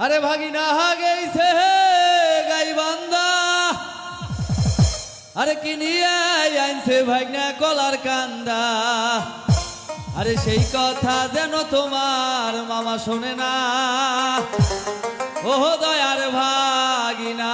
আরে ভাগিনা গেইছে গাইবান্ধা, আরে কি নিয়ে আনছে ভাগনা কলার কান্দা। আরে সেই কথা যেন তোমার মামা শোনে না, ও দয়ার ভাগিনা।